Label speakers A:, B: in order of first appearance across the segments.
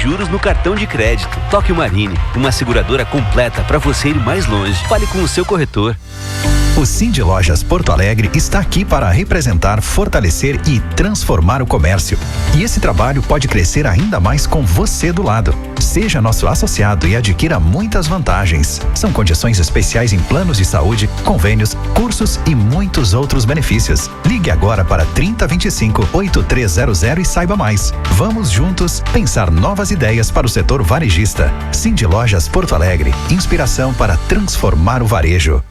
A: juros no cartão de crédito. Toque Marine, uma seguradora completa para você ir mais longe. Fale com o seu corretor.
B: O Cindy Lojas Porto Alegre está aqui para representar, fortalecer e transformar o comércio. E esse trabalho pode crescer ainda mais com você do lado. Seja nosso associado e adquira muitas vantagens. São condições especiais em planos de saúde, convênios, cursos e muitos outros benefícios. Ligue agora para 3025-8300 e saiba mais. Vamos juntos pensar novas ideias para o setor varejista. Cindy Lojas Porto Alegre, inspiração para transformar o varejo.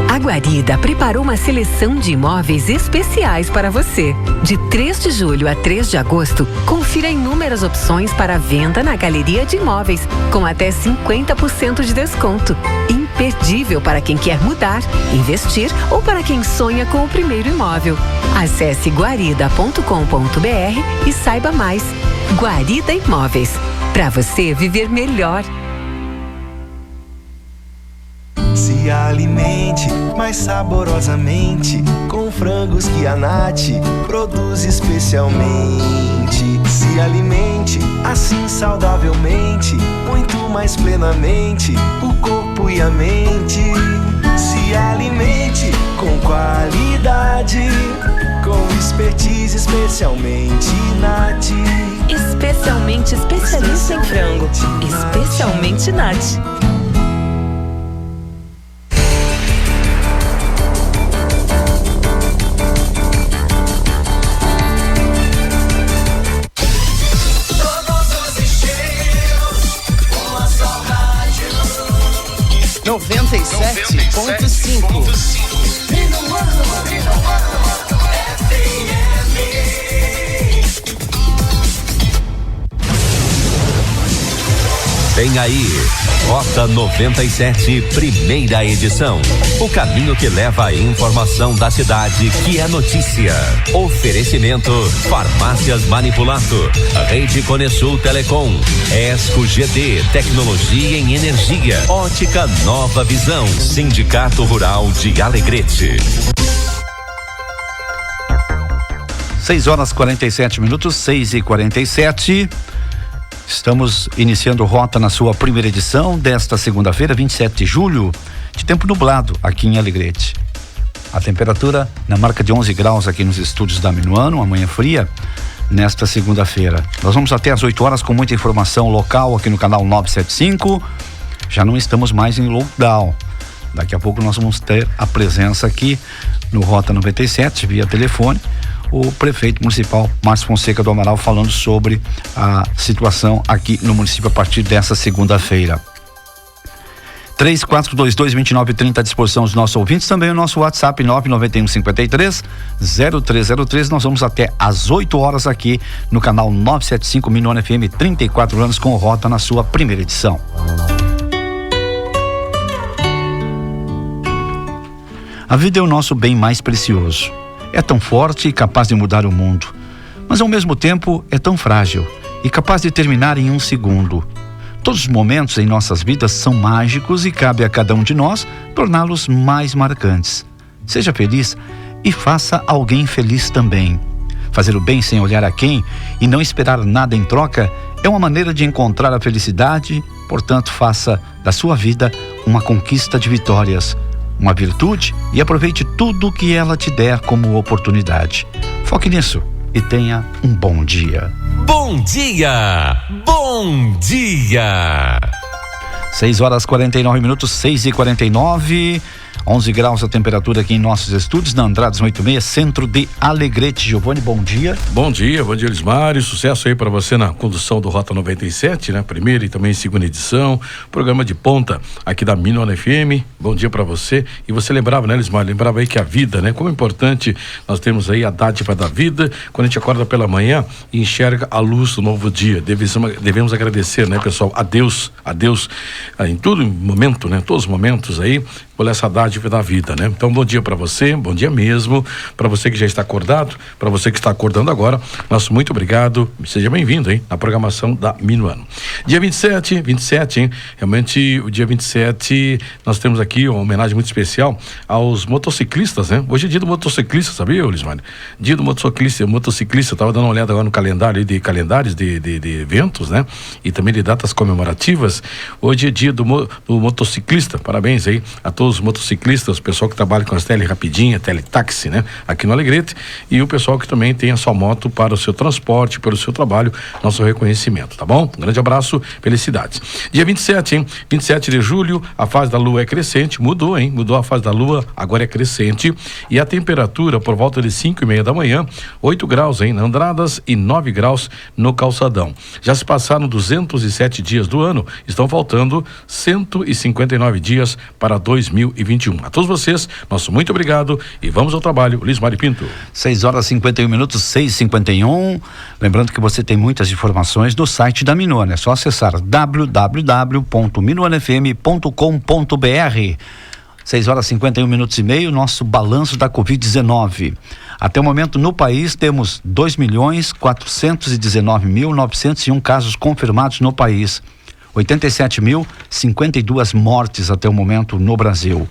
C: A Guarida preparou uma seleção de imóveis especiais para você. De 3 de julho a 3 de agosto, confira inúmeras opções para venda na Galeria de Imóveis, com até 50% de desconto. Imperdível para quem quer mudar, investir ou para quem sonha com o primeiro imóvel. Acesse guarida.com.br e saiba mais. Guarida Imóveis, para você viver melhor.
D: Se alimente mais saborosamente com frangos que a Nath produz especialmente. Se alimente assim saudavelmente, muito mais plenamente o corpo e a mente. Se alimente com qualidade, com expertise especialmente Nath.
E: Especialmente especialista em frango. Especialmente Nath.
A: Vem aí, Rota 97, primeira edição. O caminho que leva a informação da cidade, que é notícia. Oferecimento, Farmácias Manipulato, Rede Conesul Telecom, Esco GD, Tecnologia em Energia, Ótica Nova Visão, Sindicato Rural de Alegrete.
F: 6h47, 6h47. Estamos iniciando Rota na sua primeira edição desta segunda-feira, 27 de julho, de tempo nublado aqui em Alegrete. A temperatura na marca de 11 graus aqui nos estúdios da Minuano, uma manhã fria, nesta segunda-feira. Nós vamos até às 8 horas com muita informação local aqui no canal 975. Já não estamos mais em lockdown. Daqui a pouco nós vamos ter a presença aqui no Rota 97, via telefone, o prefeito municipal Márcio Fonseca do Amaral falando sobre a situação aqui no município a partir dessa segunda-feira. 3422-2930 à disposição dos nossos ouvintes, também o nosso WhatsApp 99153-0303. Nós vamos até às 8 horas aqui no canal 975 Minuano FM, 34 anos com Rota na sua primeira edição. A vida é o nosso bem mais precioso. É tão forte e capaz de mudar o mundo, mas ao mesmo tempo é tão frágil e capaz de terminar em um segundo. Todos os momentos em nossas vidas são mágicos e cabe a cada um de nós torná-los mais marcantes. Seja feliz e faça alguém feliz também. Fazer o bem sem olhar a quem e não esperar nada em troca é uma maneira de encontrar a felicidade. Portanto, faça da sua vida uma conquista de vitórias, uma virtude, e aproveite tudo que ela te der como oportunidade. Foque nisso e tenha um bom dia.
A: Bom dia! Bom dia!
F: 6h49, 6h49, 11 graus a temperatura aqui em nossos estúdios, na Andrades 86, centro de Alegrete. Giovanni, bom dia.
G: Bom dia, Elismário, sucesso aí para você na condução do Rota 97, né? Primeira e também segunda edição, programa de ponta aqui da Minuano FM. Bom dia para você. E você lembrava, né, Elismário? Lembrava aí que a vida, né? Como é importante nós temos aí a dádiva da vida, quando a gente acorda pela manhã e enxerga a luz do novo dia. Devemos agradecer, né, pessoal, a Deus, em todo momento, né? Todos os momentos aí, por essa dádiva da vida, né? Então, bom dia para você, bom dia mesmo, para você que já está acordado, para você que está acordando agora, nosso muito obrigado, seja bem-vindo, hein, na programação da Minuano. Dia 27, hein? Realmente, o dia 27, nós temos aqui uma homenagem muito especial aos motociclistas, né? Hoje é dia do motociclista, sabia, Lismar? Dia do motociclista, eu tava dando uma olhada agora no calendário de eventos, né? E também de datas comemorativas. Hoje é dia do motociclista, parabéns aí a todos os motociclistas, o pessoal que trabalha com as rapidinha, teletaxi, né? Aqui no Alegrete, e o pessoal que também tem a sua moto para o seu transporte, para o seu trabalho, nosso reconhecimento, tá bom? Um grande abraço, felicidades. Dia 27, hein? 27 de julho, a fase da lua é crescente, mudou, hein? Mudou a fase da lua, agora é crescente, e a temperatura por volta de 5:30 da manhã, 8 graus, hein? Na Andradas e 9 graus no Calçadão. Já se passaram 207 dias do ano, estão faltando 159 dias para 2021. A todos vocês, nosso muito obrigado e vamos ao trabalho. Lismar Pinto.
F: 6h51, 6h51. Lembrando que você tem muitas informações no site da Minuano. É só acessar www.minuanofm.com.br. 6h51 nosso balanço da Covid-19. Até o momento, no país, temos 2.419.901 casos confirmados no país. 87.052 mortes até o momento no Brasil.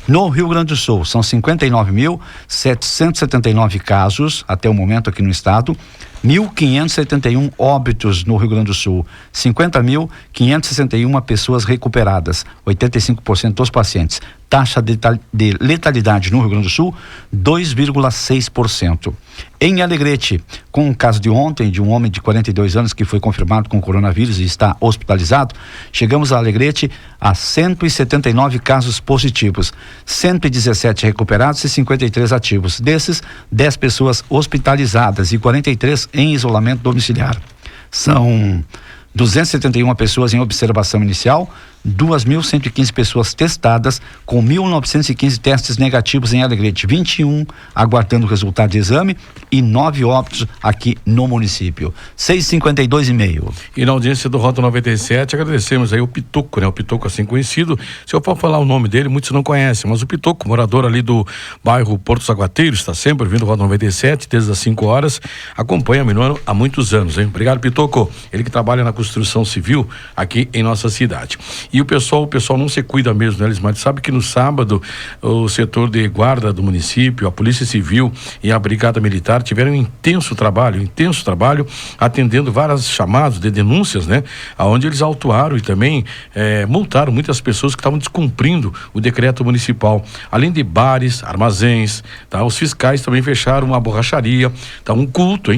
F: No Rio Grande do Sul, são 59.779 casos até o momento aqui no estado. 1.571 óbitos no Rio Grande do Sul, 50.561 pessoas recuperadas, 85% dos pacientes. Taxa de letalidade no Rio Grande do Sul, 2,6%. Em Alegrete, com o caso de ontem de um homem de 42 anos que foi confirmado com coronavírus e está hospitalizado, chegamos a Alegrete a 179 casos positivos, 117 recuperados e 53 ativos. Desses, 10 pessoas hospitalizadas e 43 em isolamento domiciliar. São 271 pessoas em observação inicial, 2.115 pessoas testadas, com 1.915 testes negativos em Alegrete, 21 aguardando o resultado de exame e 9 óbitos aqui no município. 6h52,5.
G: E na audiência do Rota 97, agradecemos aí o Pitoco, né? O Pitoco assim conhecido, se eu for falar o nome dele, muitos não conhecem, mas o Pitoco, morador ali do bairro Porto Saguateiro, está sempre ouvindo o Rota 97, desde as 5 horas, acompanha a Minuano há muitos anos, hein? Obrigado, Pitoco, ele que trabalha na construção civil aqui em nossa cidade. E o pessoal não se cuida mesmo, né, Lismar? Sabe que no sábado o setor de guarda do município, a Polícia Civil e a Brigada Militar tiveram um intenso trabalho, atendendo vários chamados de denúncias, né? Aonde eles autuaram e também multaram muitas pessoas que estavam descumprindo o decreto municipal. Além de bares, armazéns, tá? Os fiscais também fecharam uma borracharia, tá? Um culto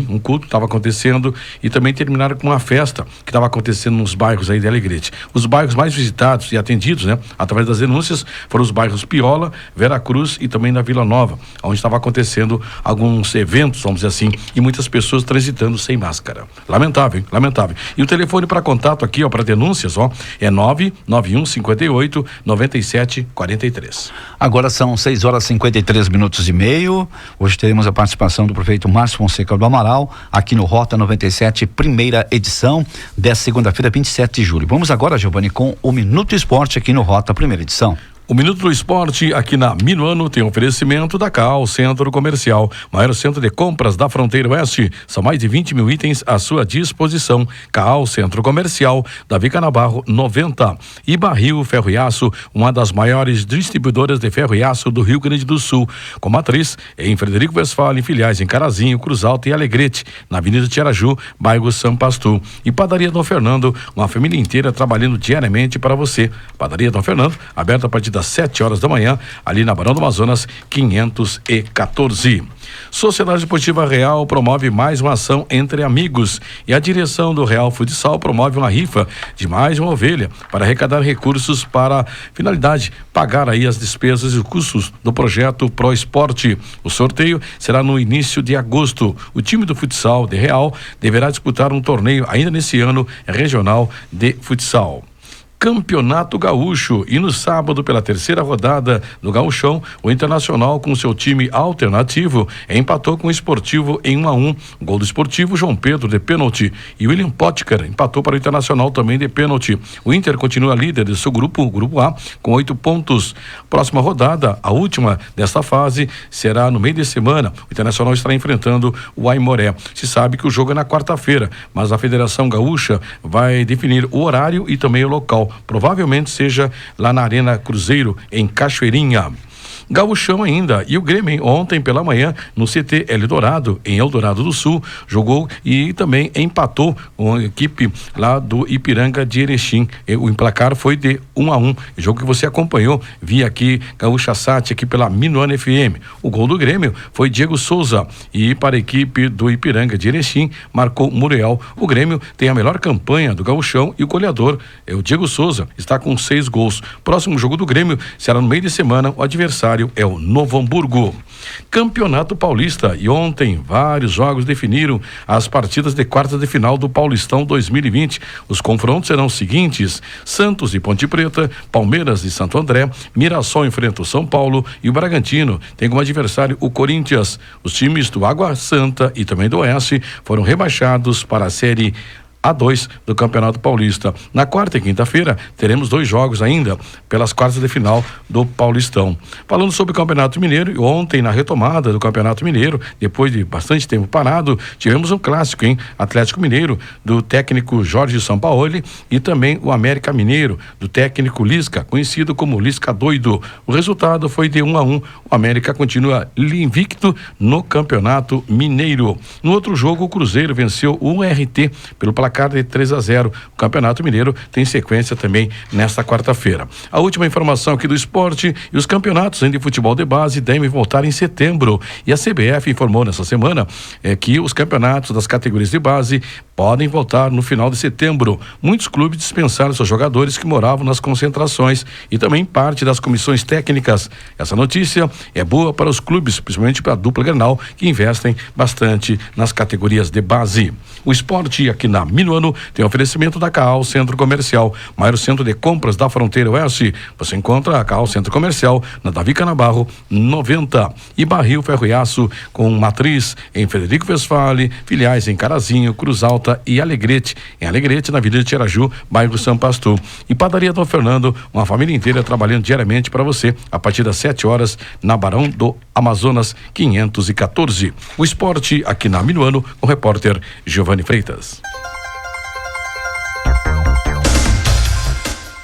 G: estava acontecendo e também terminaram com uma festa que estava acontecendo nos bairros aí de Alegrete. Os bairros mais visitados e atendidos, né, através das denúncias, foram os bairros Piola, Vera Cruz e também na Vila Nova, onde estava acontecendo alguns eventos, vamos dizer assim, e muitas pessoas transitando sem máscara. Lamentável. E o telefone para contato aqui, ó, para denúncias, ó, é 99158-9743.
F: Agora são 6h53,5. Hoje teremos a participação do prefeito Márcio Fonseca do Amaral, aqui no Rota 97, primeira edição, desta segunda-feira, 27 de julho. Vamos agora, Giovanni, com o Minuto Esporte aqui no Rota, primeira edição.
G: O Minuto do Esporte aqui na Minuano tem oferecimento da CAL Centro Comercial, maior centro de compras da fronteira oeste. São mais de 20 mil itens à sua disposição. CAL Centro Comercial, Davi Canabarro 90. E Barril Ferro e Aço, uma das maiores distribuidoras de ferro e aço do Rio Grande do Sul, com matriz em Frederico Westphalen, filiais em Carazinho, Cruz Alta e Alegrete, na Avenida Tiaraju, bairro São Pastor. E Padaria Dom Fernando, uma família inteira trabalhando diariamente para você. Padaria Dom Fernando, aberta a partir das 7 horas da manhã, ali na Barão do Amazonas, 514. Sociedade Esportiva Real promove mais uma ação entre amigos e a direção do Real Futsal promove uma rifa de mais uma ovelha para arrecadar recursos para finalidade, pagar aí as despesas e os custos do projeto Pro Esporte. O sorteio será no início de agosto. O time do futsal de Real deverá disputar um torneio ainda nesse ano regional de futsal. Campeonato Gaúcho, e no sábado, pela terceira rodada do Gauchão, o Internacional, com seu time alternativo, empatou com o Esportivo em 1-1. Gol do Esportivo, João Pedro de pênalti, e William Potker empatou para o Internacional também de pênalti. O Inter continua líder de seu grupo, o grupo A, com 8 pontos. Próxima rodada, a última desta fase, será no meio de semana. O Internacional estará enfrentando o Aimoré. Se sabe que o jogo é na quarta-feira, mas a Federação Gaúcha vai definir o horário e também o local. Provavelmente seja lá na Arena Cruzeiro, em Cachoeirinha. Gauchão ainda, e o Grêmio ontem pela manhã no CT Eldorado, em Eldorado do Sul, jogou e também empatou com a equipe lá do Ipiranga de Erechim. O placar foi de 1-1, jogo que você acompanhou via aqui Gaúcha Sat, aqui pela Minuano FM. O gol do Grêmio foi Diego Souza, e para a equipe do Ipiranga de Erechim marcou Muriel. O Grêmio tem a melhor campanha do Gauchão e o goleador é o Diego Souza, está com 6 gols. Próximo jogo do Grêmio será no meio de semana, o adversário é o Novo Hamburgo. Campeonato Paulista, e ontem vários jogos definiram as partidas de quartas de final do Paulistão 2020. Os confrontos serão os seguintes: Santos e Ponte Preta, Palmeiras e Santo André, Mirassol enfrenta o São Paulo e o Bragantino tem como adversário o Corinthians. Os times do Água Santa e também do Oeste foram rebaixados para a Série A2 do Campeonato Paulista. Na quarta e quinta-feira teremos 2 jogos ainda pelas quartas de final do Paulistão. Falando sobre o Campeonato Mineiro, ontem na retomada do Campeonato Mineiro, depois de bastante tempo parado, tivemos um clássico, hein? Atlético Mineiro, do técnico Jorge Sampaoli, e também o América Mineiro, do técnico Lisca, conhecido como Lisca Doido. O resultado foi de 1-1. O América continua invicto no Campeonato Mineiro. No outro jogo, o Cruzeiro venceu o RT pelo placar de 3-0. O Campeonato Mineiro tem sequência também nesta quarta-feira. A última informação aqui do esporte: e os campeonatos de futebol de base devem voltar em setembro, e a CBF informou nessa semana que os campeonatos das categorias de base podem voltar no final de setembro. Muitos clubes dispensaram seus jogadores que moravam nas concentrações e também parte das comissões técnicas. Essa notícia é boa para os clubes, principalmente para a dupla Grenal, que investem bastante nas categorias de base. O esporte aqui na Minuano tem oferecimento da Caal Centro Comercial, maior centro de compras da fronteira oeste. Você encontra a Caal Centro Comercial na Davi Canabarro 90, e Barril Ferro e Aço, com matriz em Frederico Westphalen, filiais em Carazinho, Cruz Alta e Alegrete. Em Alegrete, na Avenida de Tiaraju, bairro São Pastor. E Padaria Dom Fernando, uma família inteira trabalhando diariamente para você, a partir das 7 horas, na Barão do Amazonas 514. O esporte aqui na Minuano, com o repórter Giovanni Freitas.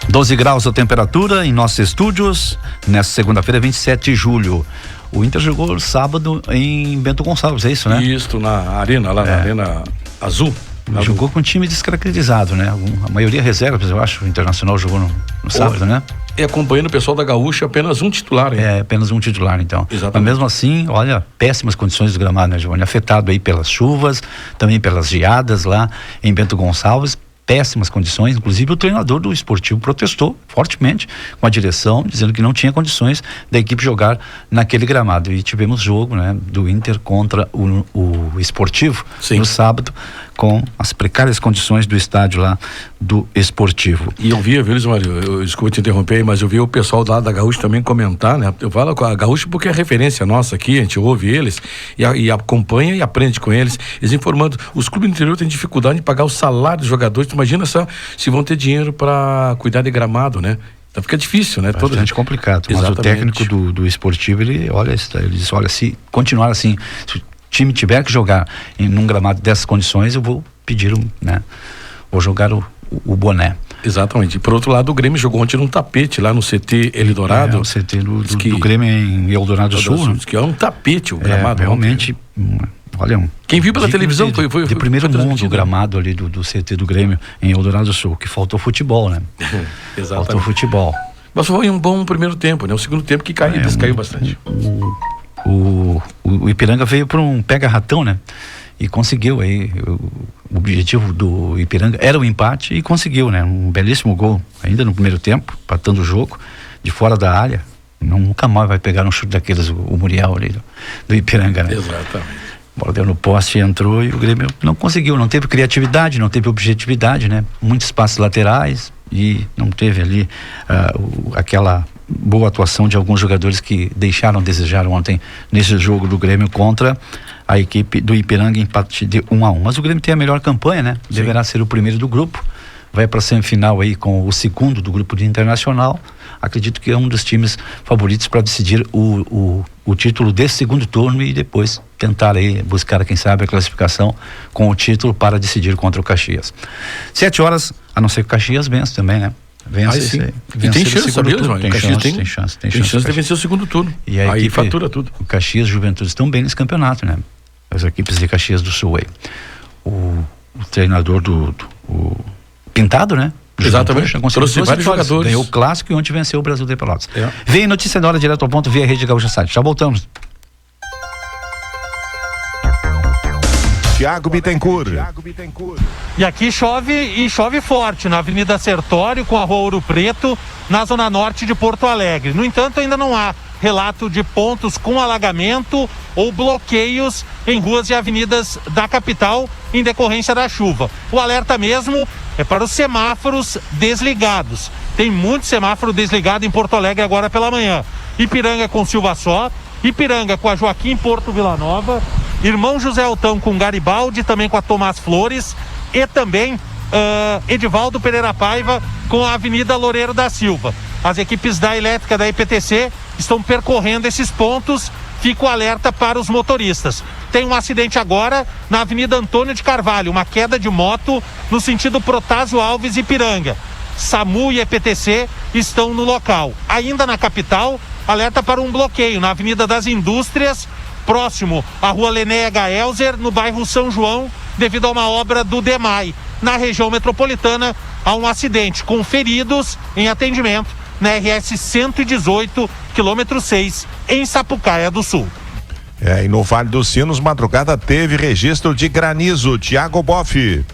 F: 12 graus a temperatura em nossos estúdios, nesta segunda-feira, 27 de julho. O Inter jogou sábado em Bento Gonçalves, é isso, né?
G: Isso, na arena, lá na Arena Azul.
F: Jogou com um time descaracterizado, né? A maioria reservas, eu acho. O Internacional jogou no sábado, né?
G: E acompanhando o pessoal da Gaúcha, apenas um titular, hein?
F: Apenas um titular, então.
G: Exatamente.
F: Mas mesmo assim, olha, péssimas condições do gramado, né, Giovanni? Afetado aí pelas chuvas, também pelas geadas lá em Bento Gonçalves. Péssimas condições, inclusive o treinador do Esportivo protestou fortemente com a direção, dizendo que não tinha condições da equipe jogar naquele gramado. E tivemos jogo, né, do Inter contra o Esportivo. Sim. No sábado, com as precárias condições do estádio lá do Esportivo.
G: E eu via, viu, Mário, desculpa te interromper, mas eu vi o pessoal lá da Gaúcha também comentar, né? Eu falo com a Gaúcha porque é referência nossa aqui, a gente ouve eles e acompanha e aprende com eles informando. Os clubes do interior têm dificuldade em pagar o salário dos jogadores. Imagina só se vão ter dinheiro para cuidar de gramado, né? Então fica difícil, né?
F: Bastante complicado. Mas o técnico do Esportivo, ele diz, olha, se continuar assim, se o time tiver que jogar num gramado dessas condições, eu vou pedir vou jogar o boné.
G: Exatamente. E por outro lado, o Grêmio jogou ontem num tapete lá no CT Eldorado.
F: O CT do Grêmio em Eldorado do Sul.
G: Que é um tapete o gramado.
F: Realmente, olha,
G: quem viu pela televisão foi
F: de primeiro mundo o gramado ali do CT do Grêmio em Eldorado do Sul, que faltou futebol, né?
G: Exatamente.
F: Faltou futebol.
G: Mas foi um bom primeiro tempo, né? O segundo tempo que caiu bastante.
F: O Ipiranga veio para um pega-ratão, né? E conseguiu aí, o objetivo do Ipiranga era o empate e conseguiu, né? Um belíssimo gol ainda no primeiro tempo, empatando o jogo de fora da área. Nunca mais vai pegar um chute daqueles, o Muriel ali do Ipiranga, né?
G: Exatamente.
F: A bola deu no poste, entrou e o Grêmio não conseguiu, não teve criatividade, não teve objetividade, né? Muitos passes laterais, e não teve ali aquela boa atuação de alguns jogadores que deixaram a desejar ontem nesse jogo do Grêmio contra a equipe do Ipiranga, empate de 1-1. Mas o Grêmio tem a melhor campanha, né? Sim. Deverá ser o primeiro do grupo, vai para a semifinal aí com o segundo do grupo de Internacional. Acredito que é um dos times favoritos para decidir o título desse segundo turno e depois tentar aí buscar, quem sabe, a classificação com o título para decidir contra o Caxias. 7h, a não ser que o Caxias vença também, né? Vence,
G: e tem chance, sabia, Lismar?
F: Tem chance
G: de vencer o segundo turno.
F: E aí fatura tudo. O Caxias e o Juventude estão bem nesse campeonato, né? As equipes de Caxias do Sul aí. O treinador o Pintado, né?
G: Exatamente, trouxe vários jogadores.
F: Ganhou o clássico e ontem venceu o Brasil de Pelotas. Vem notícia da hora, direto ao ponto, via Rede Gaúcha Site. Já voltamos.
H: Tiago Bittencourt.
I: E aqui chove, e chove forte na Avenida Sertório com a Rua Ouro Preto, na zona norte de Porto Alegre. No entanto, ainda não há relato de pontos com alagamento ou bloqueios em ruas e avenidas da capital em decorrência da chuva. O alerta mesmo é para os semáforos desligados. Tem muito semáforo desligado em Porto Alegre agora pela manhã. Ipiranga com Silva Só, Ipiranga com a Joaquim Porto Vila Nova, Irmão José Altão com Garibaldi, também com a Tomás Flores e também Edivaldo Pereira Paiva com a Avenida Loureiro da Silva. As equipes da elétrica da IPTC estão percorrendo esses pontos. Fica o alerta para os motoristas. Tem um acidente agora na Avenida Antônio de Carvalho, uma queda de moto no sentido Protásio Alves e Ipiranga. SAMU e EPTC estão no local. Ainda na capital, alerta para um bloqueio na Avenida das Indústrias, próximo à Rua Lenéa Gaelzer, no bairro São João, devido a uma obra do DEMAI. Na região metropolitana, há um acidente com feridos em atendimento na RS 118, quilômetro 6, em Sapucaia do Sul.
H: E no Vale dos Sinos, madrugada teve registro de granizo. Tiago Boff.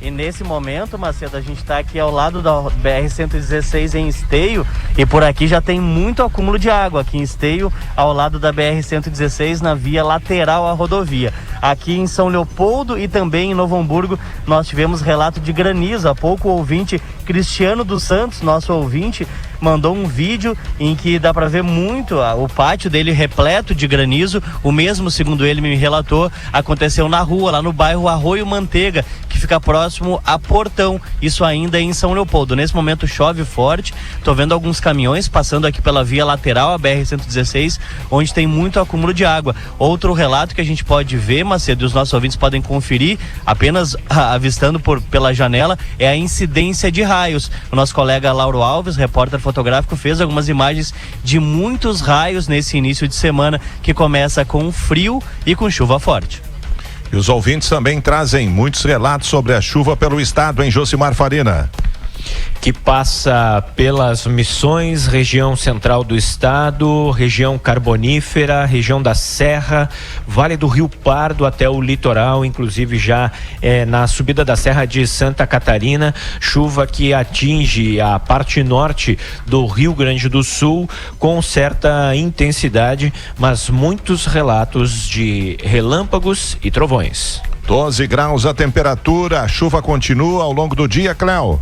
J: E nesse momento, Macedo, a gente está aqui ao lado da BR-116 em Esteio, e por aqui já tem muito acúmulo de água, aqui em Esteio, ao lado da BR-116, na via lateral à rodovia. Aqui em São Leopoldo e também em Novo Hamburgo, nós tivemos relato de granizo. Há pouco o ouvinte Cristiano dos Santos, nosso ouvinte, mandou um vídeo em que dá para ver muito o pátio dele repleto de granizo. O mesmo, segundo ele me relatou, aconteceu na rua, lá no bairro Arroio Manteiga, que fica próximo a Portão, isso ainda em São Leopoldo. Nesse momento chove forte, tô vendo alguns caminhões passando aqui pela via lateral, a BR-116, onde tem muito acúmulo de água. Outro relato que a gente pode ver, Macedo, e os nossos ouvintes podem conferir, apenas avistando pela janela, é a incidência de raios. O nosso colega Lauro Alves, repórter fotográfico, fez algumas imagens de muitos raios nesse início de semana, que começa com frio e com chuva forte.
H: E os ouvintes também trazem muitos relatos sobre a chuva pelo estado, em Josimar Farina.
K: Que passa pelas Missões, região central do estado, região carbonífera, região da Serra, Vale do Rio Pardo até o litoral, inclusive já na subida da Serra de Santa Catarina, chuva que atinge a parte norte do Rio Grande do Sul com certa intensidade, mas muitos relatos de relâmpagos e trovões.
H: 12 graus a temperatura, a chuva continua ao longo do dia, Cléo.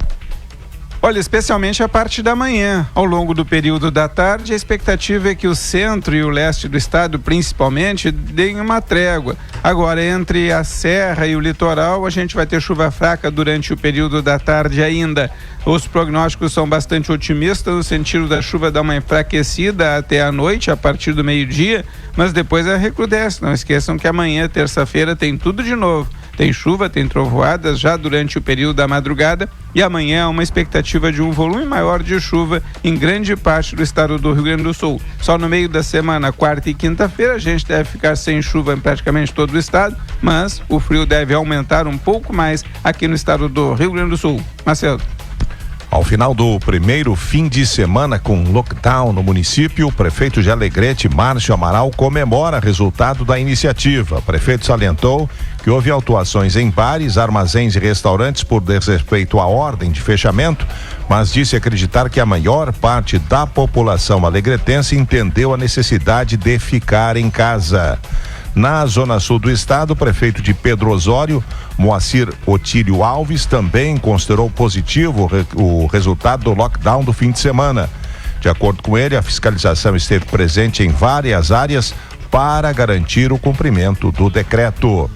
L: Olha, especialmente a parte da manhã. Ao longo do período da tarde, a expectativa é que o centro e o leste do estado, principalmente, deem uma trégua. Agora, entre a serra e o litoral, a gente vai ter chuva fraca durante o período da tarde ainda. Os prognósticos são bastante otimistas, no sentido da chuva dar uma enfraquecida até a noite, a partir do meio-dia, mas depois ela recrudesce. Não esqueçam que amanhã, terça-feira, tem tudo de novo. Tem chuva, tem trovoadas já durante o período da madrugada, e amanhã há uma expectativa de um volume maior de chuva em grande parte do estado do Rio Grande do Sul. Só no meio da semana, quarta e quinta-feira, a gente deve ficar sem chuva em praticamente todo o estado, mas o frio deve aumentar um pouco mais aqui no estado do Rio Grande do Sul. Marcelo.
H: Ao final do primeiro fim de semana com lockdown no município, o prefeito de Alegrete, Márcio Amaral, comemora resultado da iniciativa. O prefeito salientou que houve autuações em bares, armazéns e restaurantes por desrespeito à ordem de fechamento, mas disse acreditar que a maior parte da população alegretense entendeu a necessidade de ficar em casa. Na zona sul do estado, o prefeito de Pedro Osório, Moacir Otílio Alves, também considerou positivo o resultado do lockdown do fim de semana. De acordo com ele, a fiscalização esteve presente em várias áreas para garantir o cumprimento do decreto.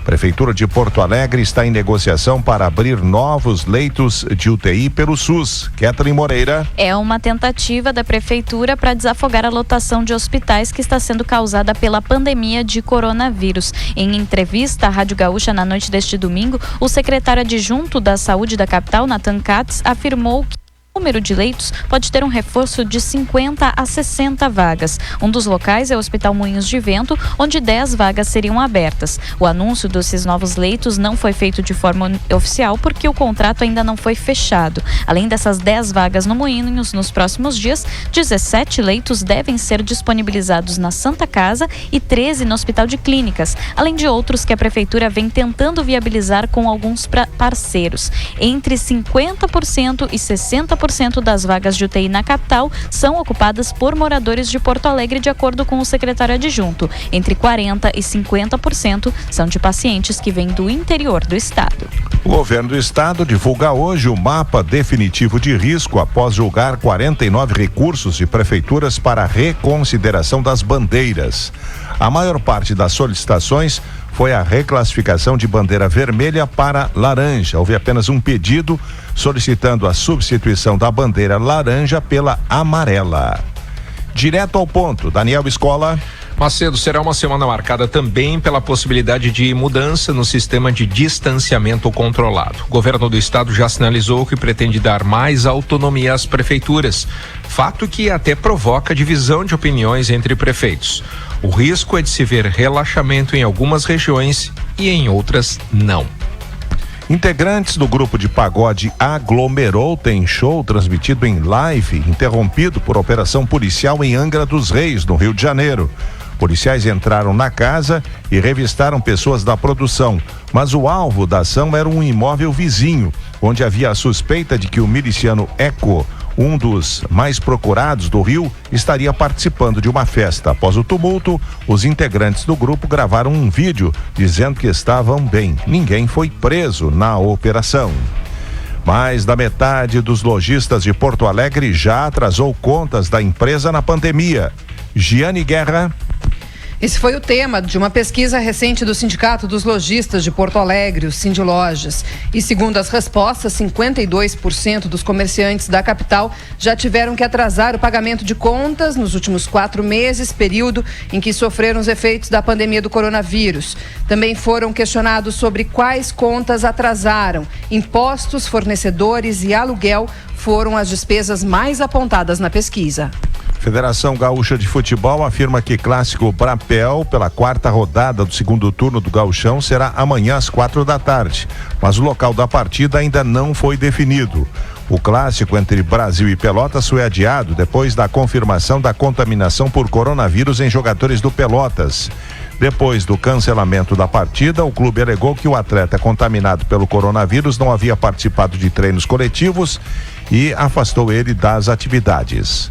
H: Prefeitura de Porto Alegre está em negociação para abrir novos leitos de UTI pelo SUS. Kathleen Moreira.
M: É uma tentativa da Prefeitura para desafogar a lotação de hospitais que está sendo causada pela pandemia de coronavírus. Em entrevista à Rádio Gaúcha na noite deste domingo, o secretário adjunto da Saúde da capital, Nathan Katz, afirmou que o número de leitos pode ter um reforço de 50 a 60 vagas. Um dos locais é o Hospital Moinhos de Vento, onde 10 vagas seriam abertas. O anúncio desses novos leitos não foi feito de forma oficial porque o contrato ainda não foi fechado. Além dessas 10 vagas no Moinhos, nos próximos dias, 17 leitos devem ser disponibilizados na Santa Casa e 13 no Hospital de Clínicas, além de outros que a Prefeitura vem tentando viabilizar com alguns parceiros. Entre 50% e 60% das vagas de UTI na capital são ocupadas por moradores de Porto Alegre, de acordo com o secretário adjunto. Entre 40% e 50% são de pacientes que vêm do interior do estado.
H: O governo do estado divulga hoje o mapa definitivo de risco após julgar 49 recursos de prefeituras para reconsideração das bandeiras. A maior parte das solicitações foi a reclassificação de bandeira vermelha para laranja. Houve apenas um pedido solicitando a substituição da bandeira laranja pela amarela. Direto ao ponto, Daniel Escola.
N: Macedo, será uma semana marcada também pela possibilidade de mudança no sistema de distanciamento controlado. O governo do estado já sinalizou que pretende dar mais autonomia às prefeituras, fato que até provoca divisão de opiniões entre prefeitos. O risco é de se ver relaxamento em algumas regiões e em outras não.
H: Integrantes do grupo de pagode Aglomerou têm show transmitido em live, interrompido por operação policial em Angra dos Reis, no Rio de Janeiro. Policiais entraram na casa e revistaram pessoas da produção, mas o alvo da ação era um imóvel vizinho, onde havia a suspeita de que o miliciano Eco, um dos mais procurados do Rio, estaria participando de uma festa. Após o tumulto, os integrantes do grupo gravaram um vídeo dizendo que estavam bem. Ninguém foi preso na operação. Mais da metade dos lojistas de Porto Alegre já atrasou contas da empresa na pandemia. Giane Guerra.
O: Esse foi o tema de uma pesquisa recente do Sindicato dos Lojistas de Porto Alegre, o Sindilojas. E segundo as respostas, 52% dos comerciantes da capital já tiveram que atrasar o pagamento de contas nos últimos 4 meses, período em que sofreram os efeitos da pandemia do coronavírus. Também foram questionados sobre quais contas atrasaram. Impostos, fornecedores e aluguel foram as despesas mais apontadas na pesquisa.
H: Federação Gaúcha de Futebol afirma que clássico Brapel pela 4ª rodada do segundo turno do Gauchão será amanhã às 4h, mas o local da partida ainda não foi definido. O clássico entre Brasil e Pelotas foi adiado depois da confirmação da contaminação por coronavírus em jogadores do Pelotas. Depois do cancelamento da partida, o clube alegou que o atleta contaminado pelo coronavírus não havia participado de treinos coletivos e afastou ele das atividades.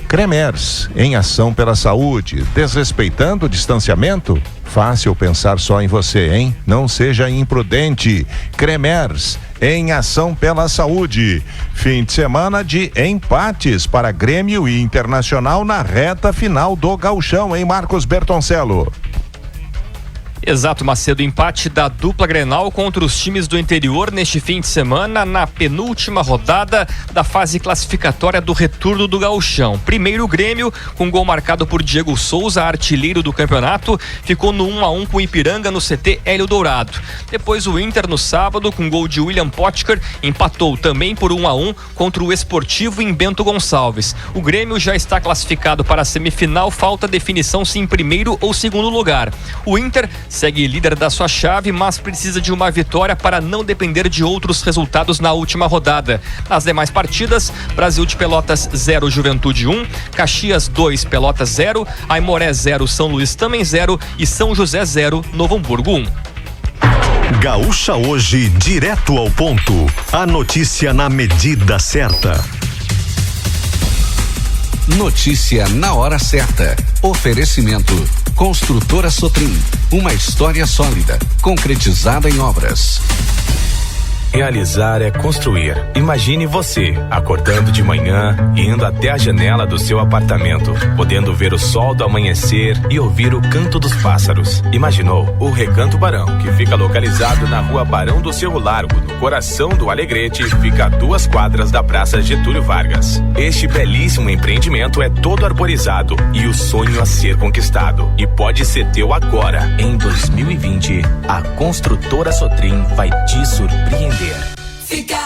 H: Cremers, em ação pela saúde, desrespeitando o distanciamento? Fácil pensar só em você, hein? Não seja imprudente. Cremers, em ação pela saúde. Fim de semana de empates para Grêmio e Internacional na reta final do Gauchão, hein, Marcos Bertoncello?
P: Exato, Macedo, empate da dupla Grenal contra os times do interior neste fim de semana, na penúltima rodada da fase classificatória do retorno do Gauchão. Primeiro o Grêmio, com gol marcado por Diego Souza, artilheiro do campeonato, ficou no 1-1 com o Ipiranga no CT Hélio Dourado. Depois o Inter no sábado, com gol de William Potker, empatou também por 1-1 contra o Esportivo em Bento Gonçalves. O Grêmio já está classificado para a semifinal, falta definição se em primeiro ou segundo lugar. O Inter segue líder da sua chave, mas precisa de uma vitória para não depender de outros resultados na última rodada. Nas demais partidas, Brasil de Pelotas 0, Juventude 1, Caxias 2, Pelotas 0, Aimoré 0, São Luís também 0 e São José 0, Novo Hamburgo 1.
A: Gaúcha Hoje, direto ao ponto. A notícia na medida certa. Notícia na hora certa. Oferecimento
Q: Construtora Sotrim, uma história sólida, concretizada em obras.
R: Realizar é construir. Imagine você acordando de manhã, indo até a janela do seu apartamento, podendo ver o sol do amanhecer e ouvir o canto dos pássaros. Imaginou o Recanto Barão, que fica localizado na rua Barão do Cerro Largo, no coração do Alegrete, fica a 2 quadras da Praça Getúlio Vargas. Este belíssimo empreendimento é todo arborizado e o sonho a ser conquistado. E pode ser teu agora. Em 2020, a Construtora Sotrim vai te surpreender.
S: Ficar